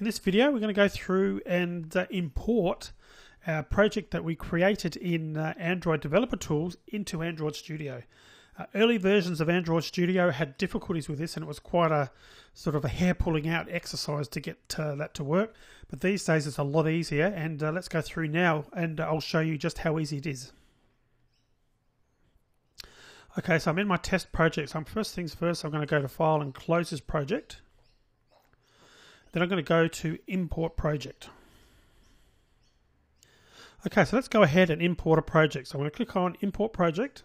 In this video, we're going to go through and import our project that we created in Android Developer Tools into Android Studio. Early versions of Android Studio had difficulties with this, and it was quite a sort of a hair-pulling out exercise to get that to work. But these days it's a lot easier, and let's go through now, and I'll show you just how easy it is. Okay, so I'm in my test project. So first things first, I'm going to go to File and close this project. Then I'm going to go to Import Project. Okay, so let's go ahead and import a project. So I'm going to click on Import Project.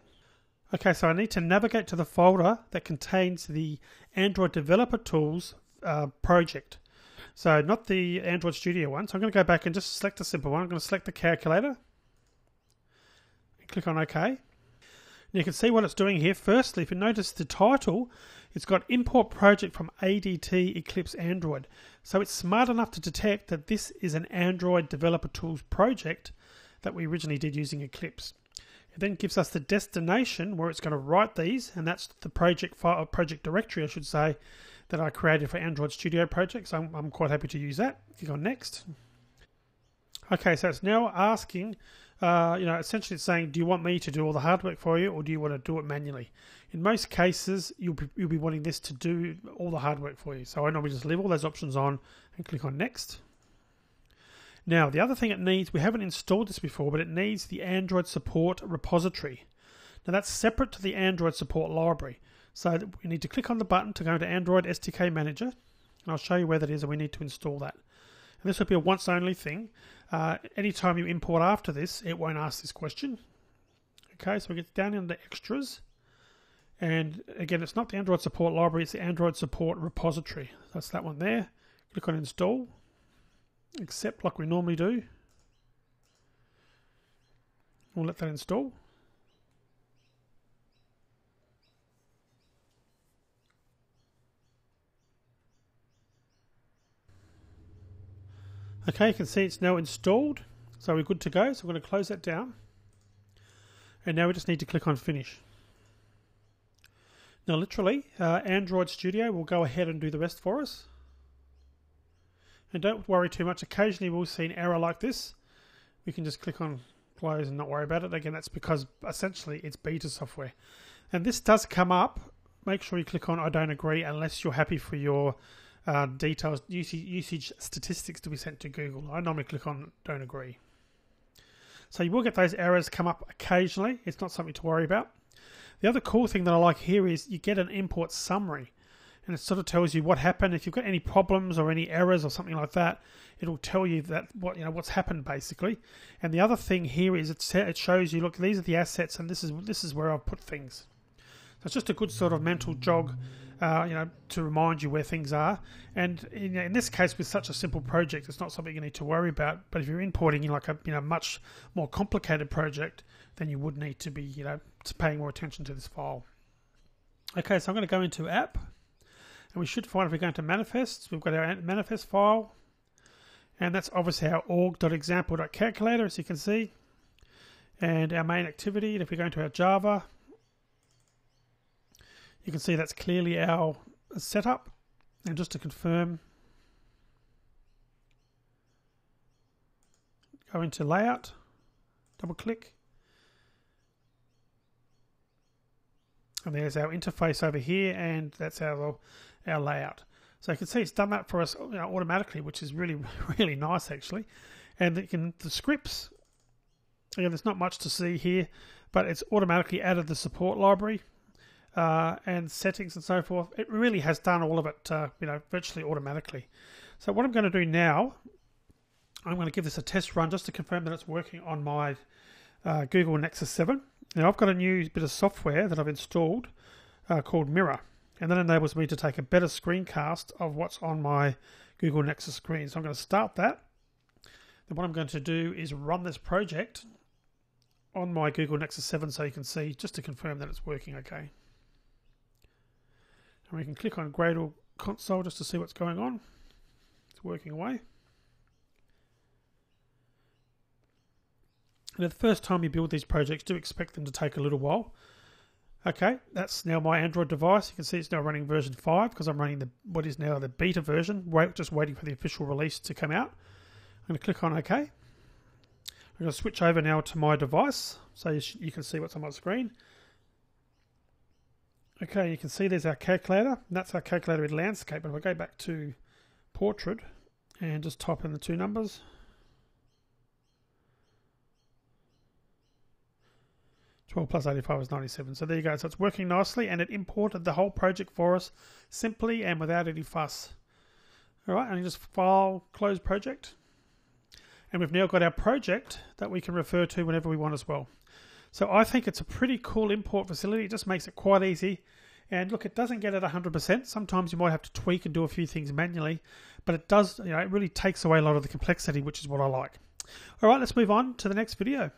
Okay, so I need to navigate to the folder that contains the Android Developer Tools project. So not the Android Studio one. So I'm going to go back and just select a simple one. I'm going to select the calculator. And click on OK. You can see what it's doing here. Firstly, if you notice the title, it's got Import Project from ADT Eclipse Android. So it's smart enough to detect that this is an Android Developer Tools project that we originally did using Eclipse. It then gives us the destination where it's going to write these, and that's the project file, project directory, I should say, that I created for Android Studio projects. So I'm quite happy to use that. Click on Next. Okay, so it's now asking, essentially it's saying, do you want me to do all the hard work for you, or do you want to do it manually? In most cases, you'll be wanting this to do all the hard work for you. So I normally just leave all those options on and click on Next. Now, the other thing it needs, we haven't installed this before, but it needs the Android support repository. Now that's separate to the Android support library. So we need to click on the button to go to Android SDK Manager, and I'll show you where that is, and we need to install that. And this will be a once only thing. Anytime you import after this, it won't ask this question. Okay, so we get down into Extras. And again, it's not the Android support library, it's the Android support repository. That's that one there. Click on Install. Accept like we normally do. We'll let that install. Okay, you can see it's now installed, so we're good to go. So we're going to close that down, and now we just need to click on Finish. Now literally, Android Studio will go ahead and do the rest for us. And don't worry too much, occasionally we'll see an error like this. We can just click on Close and not worry about it. Again, that's because essentially it's beta software. And this does come up. Make sure you click on I don't agree unless you're happy for your details, usage statistics to be sent to Google. I normally click on don't agree. So you will get those errors come up occasionally. It's not something to worry about. The other cool thing that I like here is you get an import summary, and it sort of tells you what happened. If you've got any problems or any errors or something like that, it'll tell you that what's happened basically. And the other thing here is it shows you, look, these are the assets, and this is where I've put things. So it's just a good sort of mental jog, to remind you where things are. And in this case, with such a simple project, it's not something you need to worry about. But if you're importing in like a much more complicated project, then you would need to be paying more attention to this file. Okay, so I'm going to go into App, and we should find, if we go into Manifests, we've got our manifest file, and that's obviously our org.example.calculator, as you can see, and our main activity. And if we go into our Java, you can see that's clearly our setup. And just to confirm, go into Layout, double click, and there's our interface over here, and that's our layout. So you can see it's done that for us automatically, which is really, really nice actually. And the scripts, again, there's not much to see here, but it's automatically added the support library. And settings and so forth. It really has done all of it, virtually automatically. So what I'm going to do now, I'm going to give this a test run just to confirm that it's working on my Google Nexus 7. Now I've got a new bit of software that I've installed called Mirror, and that enables me to take a better screencast of what's on my Google Nexus screen. So I'm going to start that. Then what I'm going to do is run this project on my Google Nexus 7 so you can see, just to confirm that it's working okay. And we can click on Gradle Console just to see what's going on. It's working away. And the first time you build these projects, do expect them to take a little while. Okay, that's now my Android device. You can see it's now running version 5 because I'm running what is now the beta version, just waiting for the official release to come out. I'm going to click on OK. I'm going to switch over now to my device so you can see what's on my screen. Okay, you can see there's our calculator, and that's our calculator in landscape. But if I go back to portrait and just type in the two numbers, 12 plus 85 is 97. So there you go. So it's working nicely, and it imported the whole project for us simply and without any fuss. All right, and you just file, close project. And we've now got our project that we can refer to whenever we want as well. So I think it's a pretty cool import facility. It just makes it quite easy. And look, it doesn't get it 100%. Sometimes you might have to tweak and do a few things manually, but it does, it really takes away a lot of the complexity, which is what I like. All right, let's move on to the next video.